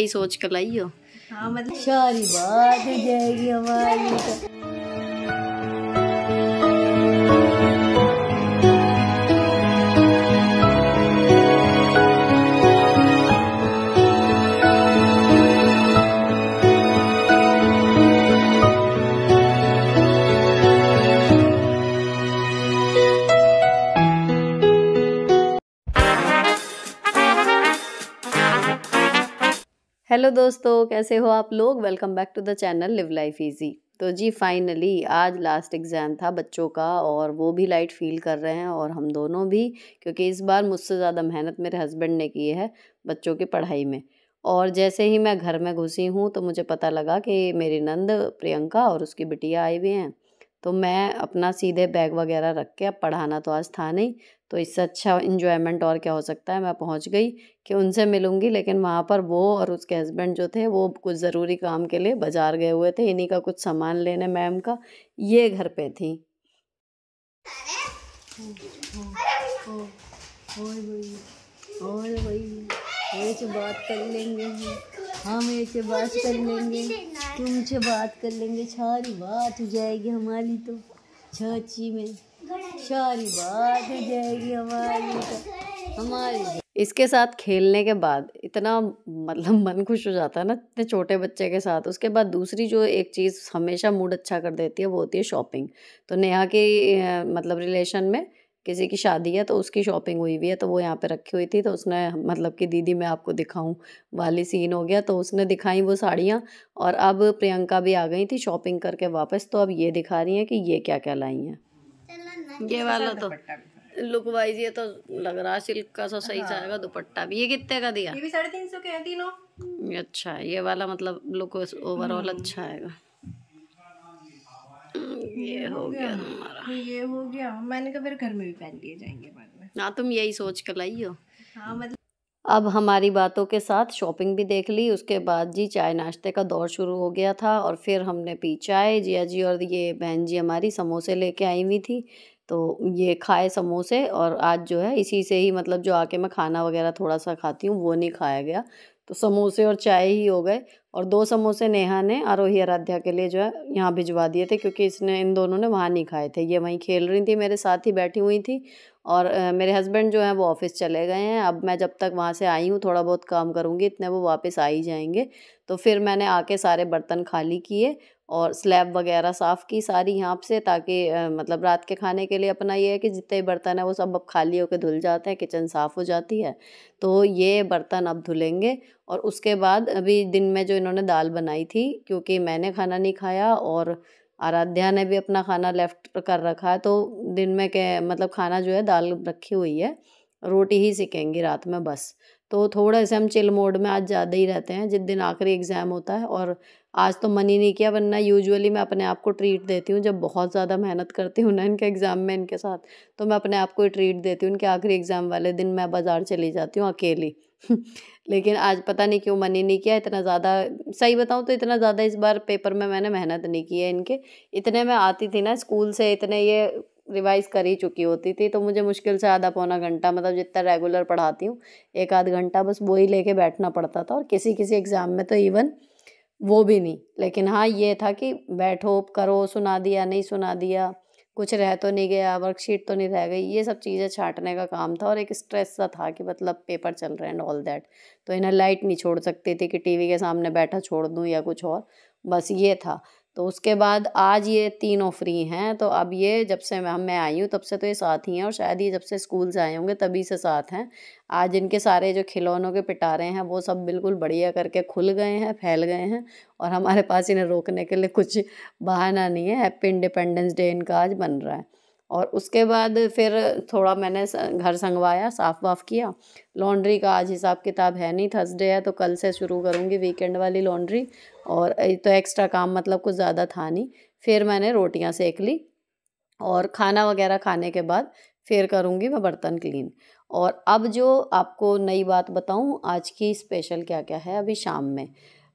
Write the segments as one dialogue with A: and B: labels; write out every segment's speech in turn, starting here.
A: यही सोच कर लाई हो?
B: हाँ मतलब सारी बात हो जाएगी हमारी तो।
A: हेलो दोस्तों, कैसे हो आप लोग। Welcome back to the channel live life easy. तो जी फाइनली आज लास्ट एग्ज़ाम था बच्चों का और वो भी लाइट फील कर रहे हैं और हम दोनों भी, क्योंकि इस बार मुझसे ज़्यादा मेहनत मेरे हस्बैंड ने की है बच्चों की पढ़ाई में। और जैसे ही मैं घर में घुसी हूँ तो मुझे पता लगा कि मेरी नंद प्रियंका और उसकी बिटिया आई हुई हैं। तो मैं अपना सीधे बैग वगैरह रख के, अब पढ़ाना तो आज था नहीं, तो इससे अच्छा इन्जॉयमेंट और क्या हो सकता है। मैं पहुंच गई कि उनसे मिलूंगी, लेकिन वहाँ पर वो और उसके हस्बैंड जो थे वो कुछ ज़रूरी काम के लिए बाज़ार गए हुए थे, इन्हीं का कुछ सामान लेने मैम का। ये घर पे थी।
B: और भाई ऐसे बात कर लेंगे, हम ऐसे बात कर लेंगे, तुमसे बात कर लेंगे, सारी बात हो जाएगी हमारी तो। चाची में सारी बात हो जाएगी हमारी तो हमारी।
A: इसके साथ खेलने के बाद इतना मतलब मन खुश हो जाता है ना इतने छोटे बच्चे के साथ। उसके बाद दूसरी जो एक चीज़ हमेशा मूड अच्छा कर देती है वो होती है शॉपिंग। तो नेहा के मतलब रिलेशन में किसी की शादी है तो उसकी शॉपिंग हुई हुई है, तो वो यहाँ पे रखी हुई थी। तो उसने मतलब कि दीदी मैं आपको दिखाऊं वाली सीन हो गया, तो उसने दिखाई वो साड़ियाँ। और अब प्रियंका भी आ गई थी शॉपिंग करके वापस, तो अब ये दिखा रही हैं कि ये क्या क्या लाई हैं। ये वाला तो लुक वाइज ये तो लग रहा है सिल्क का सा सही जाएगा। दुपट्टा भी ये कितने का दिया?
B: ये भी 350 के हैं तीनों।
A: अच्छा, ये वाला मतलब लुक ओवरऑल अच्छा आएगा। ये हो गया हमारा।
B: ये हो गया, मैंने कहा फिर घर में भी पहन लिए जाएंगे बाद में।
A: हाँ, तुम यही सोच कर लाई हो।
B: हाँ मतलब
A: अब हमारी बातों के साथ शॉपिंग भी देख ली। उसके बाद जी चाय नाश्ते का दौर शुरू हो गया था और फिर हमने पी चाय। जिया जी और ये बहन जी हमारी समोसे लेके आई हुई थी, तो ये खाए समोसे। और आज जो है इसी से ही मतलब जो आके मैं खाना वगैरह थोड़ा सा खाती हूँ वो नहीं खाया गया, तो समोसे और चाय ही हो गए। और 2 समोसे नेहा ने आरोही आराध्या के लिए जो है यहाँ भिजवा दिए थे, क्योंकि इन दोनों ने वहाँ नहीं खाए थे। ये वहीं खेल रही थी, मेरे साथ ही बैठी हुई थी। और मेरे हस्बैंड जो हैं वो ऑफिस चले गए हैं। अब मैं जब तक वहाँ से आई हूँ थोड़ा बहुत काम करूँगी, इतने वो वापस आ ही जाएंगे। तो फिर मैंने आके सारे बर्तन खाली किए और स्लैब वगैरह साफ़ की सारी यहाँ से, ताकि मतलब रात के खाने के लिए अपना ये है कि जितने बर्तन है वो सब अब खाली होकर धुल जाते हैं, किचन साफ़ हो जाती है। तो ये बर्तन अब धुलेंगे। और उसके बाद अभी दिन में जो इन्होंने दाल बनाई थी, क्योंकि मैंने खाना नहीं खाया और आराध्या ने भी अपना खाना लेफ्ट कर रखा है, तो दिन में क्या मतलब खाना जो है दाल रखी हुई है, रोटी ही सेकेंगी रात में बस। तो थोड़ा से हम चिल मोड में आज ज़्यादा ही रहते हैं जिस दिन आखिरी एग्ज़ाम होता है। और आज तो मन ही नहीं किया, वरना यूजुअली मैं अपने आप को ट्रीट देती हूँ जब बहुत ज़्यादा मेहनत करती हूँ ना इनके एग्ज़ाम में इनके साथ, तो मैं अपने आप को ही ट्रीट देती हूँ। इनके आखिरी एग्ज़ाम वाले दिन मैं बाज़ार चली जाती हूँ अकेली लेकिन आज पता नहीं क्यों मन ही नहीं किया इतना ज़्यादा। सही बताऊँ तो इतना ज़्यादा इस बार पेपर में मैंने मेहनत नहीं की है इनके। इतने मैं आती थी ना स्कूल से, इतने ये रिवाइज कर ही चुकी होती थी, तो मुझे मुश्किल से आधा पौना घंटा मतलब जितना रेगुलर पढ़ाती हूँ 1 आध घंटा बस वो ही लेके बैठना पड़ता था। और किसी किसी एग्ज़ाम में तो इवन वो भी नहीं। लेकिन हाँ ये था कि बैठो करो, सुना दिया नहीं सुना दिया, कुछ रह तो नहीं गया, वर्कशीट तो नहीं रह गई, ये सब चीज़ें छांटने का काम था। और एक स्ट्रेस सा था कि मतलब पेपर चल रहे हैं एंड ऑल दैट, तो इन्हें लाइट नहीं छोड़ सकती थी कि टीवी के सामने बैठा छोड़ दूँ या कुछ और, बस ये था। तो उसके बाद आज ये तीनों फ्री हैं, तो अब ये जब से मैं आई हूँ तब से तो ये साथ ही हैं, और शायद ये जब से स्कूल से आए होंगे तभी से साथ हैं। आज इनके सारे जो खिलौनों के पिटारे हैं वो सब बिल्कुल बढ़िया करके खुल गए हैं, फैल गए हैं, और हमारे पास इन्हें रोकने के लिए कुछ बहाना नहीं है। हैप्पी इंडिपेंडेंस डे इनका आज बन रहा है। और उसके बाद फिर थोड़ा मैंने घर संगवाया, साफ़ वाफ़ किया। लॉन्ड्री का आज हिसाब किताब है नहीं, थर्सडे है, तो कल से शुरू करूँगी वीकेंड वाली लॉन्ड्री। और तो एक्स्ट्रा काम मतलब कुछ ज़्यादा था नहीं। फिर मैंने रोटियां सेक ली और खाना वगैरह खाने के बाद फिर करूँगी मैं बर्तन क्लीन। और अब जो आपको नई बात बताऊँ आज की स्पेशल क्या क्या है। अभी शाम में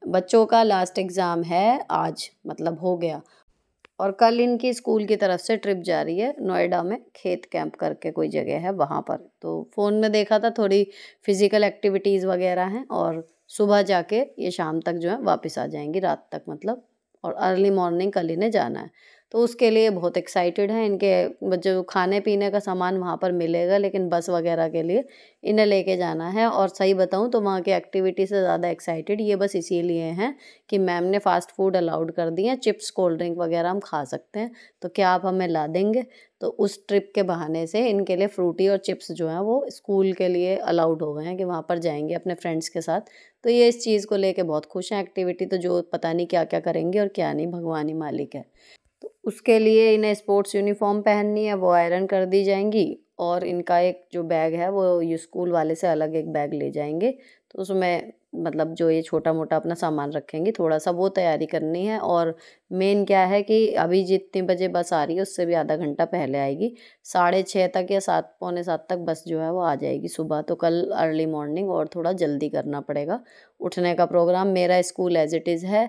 A: बच्चों का लास्ट एग्ज़ाम है आज, मतलब हो गया, और कल इनकी स्कूल की तरफ से ट्रिप जा रही है नोएडा में, खेत कैंप करके कोई जगह है वहाँ पर। तो फ़ोन में देखा था थोड़ी फिज़िकल एक्टिविटीज़ वगैरह हैं और सुबह जाके ये शाम तक जो है वापस आ जाएंगी, रात तक मतलब, और अर्ली मॉर्निंग कल इन्हें जाना है। तो उसके लिए बहुत एक्साइटेड हैं। इनके जो खाने पीने का सामान वहाँ पर मिलेगा, लेकिन बस वगैरह के लिए इन्हें लेके जाना है। और सही बताऊँ तो वहाँ की एक्टिविटी से ज़्यादा एक्साइटेड ये बस इसीलिए हैं कि मैम ने फ़ास्ट फूड अलाउड कर दिए हैं, चिप्स कोल्ड ड्रिंक वगैरह हम खा सकते हैं, तो क्या आप हमें ला देंगे। तो उस ट्रिप के बहाने से इनके लिए फ्रूटी और चिप्स जो हैं वो स्कूल के लिए अलाउड हो गए हैं कि वहाँ पर जाएंगे अपने फ्रेंड्स के साथ। तो ये इस चीज़ को लेके बहुत खुश हैं। एक्टिविटी तो जो पता नहीं क्या क्या करेंगे और क्या नहीं, भगवान ही मालिक है। तो उसके लिए इन्हें स्पोर्ट्स यूनिफॉर्म पहननी है, वो आयरन कर दी जाएंगी। और इनका एक जो बैग है वो ये स्कूल वाले से अलग एक बैग ले जाएंगे, तो उसमें मतलब जो ये छोटा मोटा अपना सामान रखेंगे, थोड़ा सा वो तैयारी करनी है। और मेन क्या है कि अभी जितने बजे बस आ रही है उससे भी आधा घंटा पहले आएगी, 6:30 तक या 7 पौने 7 तक बस जो है वो आ जाएगी सुबह। तो कल अर्ली मॉर्निंग और थोड़ा जल्दी करना पड़ेगा उठने का। प्रोग्राम मेरा स्कूल एज इट इज़ है,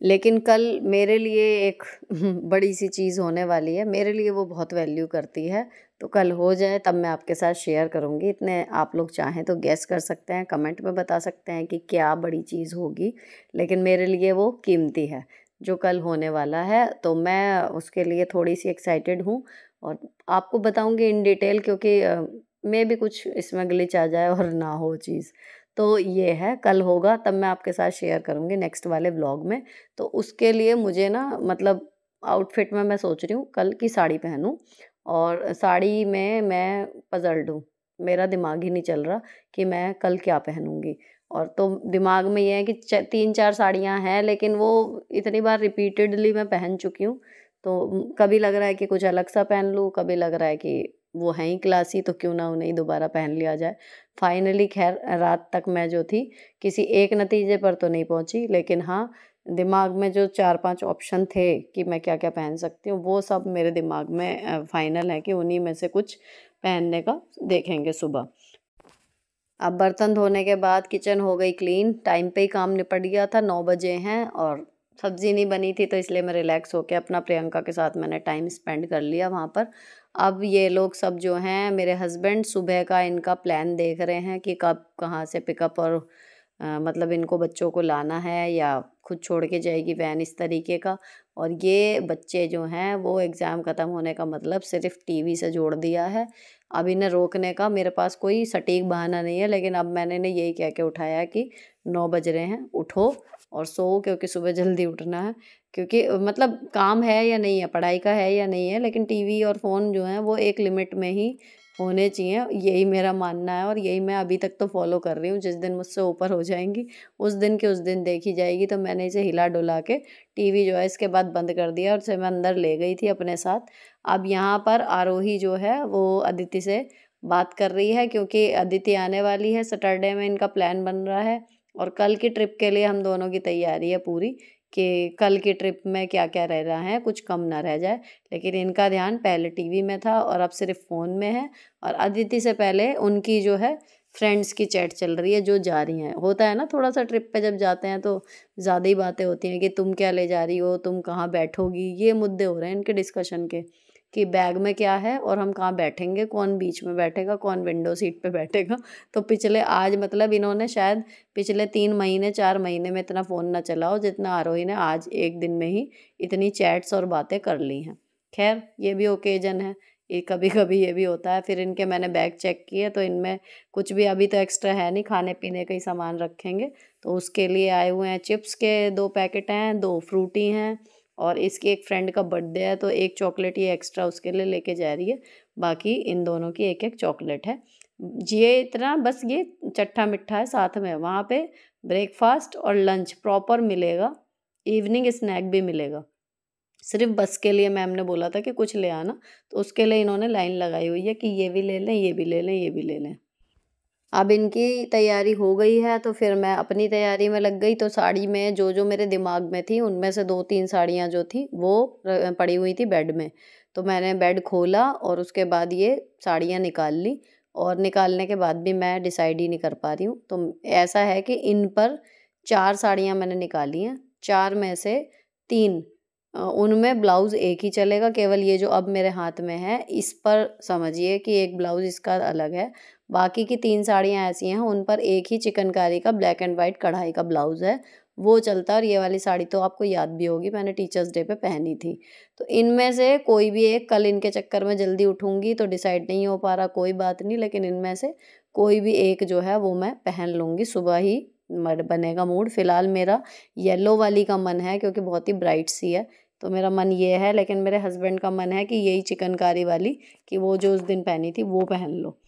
A: लेकिन कल मेरे लिए एक बड़ी सी चीज़ होने वाली है, मेरे लिए वो बहुत वैल्यू करती है। तो कल हो जाए तब मैं आपके साथ शेयर करूँगी। इतने आप लोग चाहें तो गेस कर सकते हैं, कमेंट में बता सकते हैं कि क्या बड़ी चीज़ होगी, लेकिन मेरे लिए वो कीमती है जो कल होने वाला है। तो मैं उसके लिए थोड़ी सी एक्साइटेड हूँ और आपको बताऊँगी इन डिटेल, क्योंकि मे भी कुछ इसमें ग्लिच आ जाए और ना हो चीज़। तो ये है, कल होगा तब मैं आपके साथ शेयर करूँगी नेक्स्ट वाले व्लॉग में। तो उसके लिए मुझे ना मतलब आउटफिट में मैं सोच रही हूँ कल की साड़ी पहनूँ, और साड़ी में मैं पज़ल्ड हूँ। मेरा दिमाग ही नहीं चल रहा कि मैं कल क्या पहनूँगी। और तो दिमाग में ये है कि 3-4 साड़ियाँ हैं, लेकिन वो इतनी बार रिपीटेडली मैं पहन चुकी हूँ। तो कभी लग रहा है कि कुछ अलग सा पहन लूँ, कभी लग रहा है कि वो हैं ही क्लासी तो क्यों ना उन्हें ही दोबारा पहन लिया जाए। फाइनली खैर रात तक मैं जो थी किसी एक नतीजे पर तो नहीं पहुंची, लेकिन हाँ दिमाग में जो 4-5 ऑप्शन थे कि मैं क्या क्या पहन सकती हूँ, वो सब मेरे दिमाग में फाइनल है कि उन्हीं में से कुछ पहनने का देखेंगे सुबह। अब बर्तन धोने के बाद किचन हो गई क्लीन, टाइम पे ही काम निपट गया था, 9 बजे हैं और सब्ज़ी नहीं बनी थी, तो इसलिए मैं रिलैक्स होकर अपना प्रियंका के साथ मैंने टाइम स्पेंड कर लिया वहाँ पर। अब ये लोग सब जो हैं मेरे हस्बैंड सुबह का इनका प्लान देख रहे हैं कि कब कहाँ से पिकअप और मतलब इनको बच्चों को लाना है या खुद छोड़ के जाएगी वैन, इस तरीके का। और ये बच्चे जो हैं वो एग्ज़ाम ख़त्म होने का मतलब सिर्फ टीवी से जोड़ दिया है। अब इन्हें रोकने का मेरे पास कोई सटीक बहाना नहीं है, लेकिन अब मैंने इन्हें यही कह के उठाया कि 9 बज रहे हैं, उठो और सो, क्योंकि सुबह जल्दी उठना है। क्योंकि मतलब काम है या नहीं है, पढ़ाई का है या नहीं है, लेकिन टीवी और फ़ोन जो हैं वो एक लिमिट में ही होने चाहिए, यही मेरा मानना है। और यही मैं अभी तक तो फॉलो कर रही हूँ। जिस दिन मुझसे ऊपर हो जाएंगी उस दिन के उस दिन देखी जाएगी। तो मैंने इसे हिला डुला के टीवी जो है इसके बाद बंद कर दिया और उसे मैं अंदर ले गई थी अपने साथ। अब यहाँ पर आरोही जो है वो अदिति से बात कर रही है, क्योंकि अदिति आने वाली है, सैटरडे में इनका प्लान बन रहा है। और कल की ट्रिप के लिए हम दोनों की तैयारी है पूरी कि कल की ट्रिप में क्या क्या रह रहा है, कुछ कम ना रह जाए। लेकिन इनका ध्यान पहले टीवी में था और अब सिर्फ फ़ोन में है। और अदिति से पहले उनकी जो है फ्रेंड्स की चैट चल रही है जो जा रही हैं। होता है ना, थोड़ा सा ट्रिप पे जब जाते हैं तो ज़्यादा ही बातें होती हैं कि तुम क्या ले जा रही हो, तुम कहाँ बैठोगी, ये मुद्दे हो रहे हैं इनके डिस्कशन के कि बैग में क्या है और हम कहाँ बैठेंगे, कौन बीच में बैठेगा, कौन विंडो सीट पे बैठेगा। तो पिछले आज मतलब इन्होंने शायद पिछले 3 महीने 4 महीने में इतना फ़ोन ना चलाओ जितना आरोही ने आज एक दिन में ही इतनी चैट्स और बातें कर ली हैं। खैर ये भी ओकेजन है, ये कभी कभी ये भी होता है। फिर इनके मैंने बैग चेक किए तो इनमें कुछ भी अभी तो एक्स्ट्रा है नहीं, खाने पीने का ही सामान रखेंगे। तो उसके लिए आए हुए हैं चिप्स के 2 पैकेट हैं, 2 फ्रूटी हैं, और इसकी एक फ्रेंड का बर्थडे है तो एक चॉकलेट ये एक्स्ट्रा उसके लिए लेके जा रही है। बाकी इन दोनों की एक एक चॉकलेट है। ये इतना बस ये चट्टा मिट्ठा है, साथ में वहाँ पे ब्रेकफास्ट और लंच प्रॉपर मिलेगा, इवनिंग स्नैक भी मिलेगा। सिर्फ बस के लिए मैम ने बोला था कि कुछ ले आना, तो उसके लिए इन्होंने लाइन लगाई हुई है कि ये भी ले लें, ये भी ले लें, ये भी ले लें। अब इनकी तैयारी हो गई है तो फिर मैं अपनी तैयारी में लग गई। तो साड़ी में जो जो मेरे दिमाग में थी उनमें से 2-3 साड़ियाँ जो थी वो पड़ी हुई थी बेड में। तो मैंने बेड खोला और उसके बाद ये साड़ियाँ निकाल ली, और निकालने के बाद भी मैं डिसाइड ही नहीं कर पा रही हूँ। तो ऐसा है कि इन पर 4 साड़ियाँ मैंने निकाली हैं, 4 में से 3 उनमें ब्लाउज़ एक ही चलेगा, केवल ये जो अब मेरे हाथ में है इस पर समझिए कि एक ब्लाउज़ इसका अलग है। बाकी की 3 साड़ियाँ ऐसी हैं उन पर एक ही चिकनकारी का ब्लैक एंड वाइट कढ़ाई का ब्लाउज़ है, वो चलता है। और ये वाली साड़ी तो आपको याद भी होगी, मैंने टीचर्स डे पे पहनी थी। तो इनमें से कोई भी एक, कल इनके चक्कर में जल्दी उठूँगी तो डिसाइड नहीं हो पा रहा, कोई बात नहीं, लेकिन इनमें से कोई भी एक जो है वो मैं पहन लूँगी, सुबह ही मड बनेगा मूड। फ़िलहाल मेरा येलो वाली का मन है क्योंकि बहुत ही ब्राइट सी है, तो मेरा मन ये है। लेकिन मेरे हस्बैंड का मन है कि यही चिकनकारी वाली, कि वो जो उस दिन पहनी थी वो पहन लो।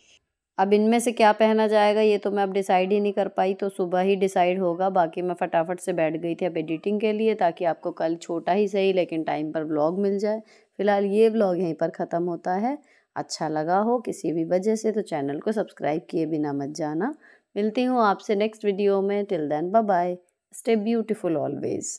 A: अब इनमें से क्या पहना जाएगा ये तो मैं अब डिसाइड ही नहीं कर पाई, तो सुबह ही डिसाइड होगा। बाकी मैं फटाफट से बैठ गई थी अब एडिटिंग के लिए, ताकि आपको कल छोटा ही सही लेकिन टाइम पर व्लॉग मिल जाए। फिलहाल ये व्लॉग यहीं पर ख़त्म होता है। अच्छा लगा हो किसी भी वजह से तो चैनल को सब्सक्राइब किए बिना मत जाना। मिलती हूँ आपसे नेक्स्ट वीडियो में। Till then bye bye, stay beautiful always.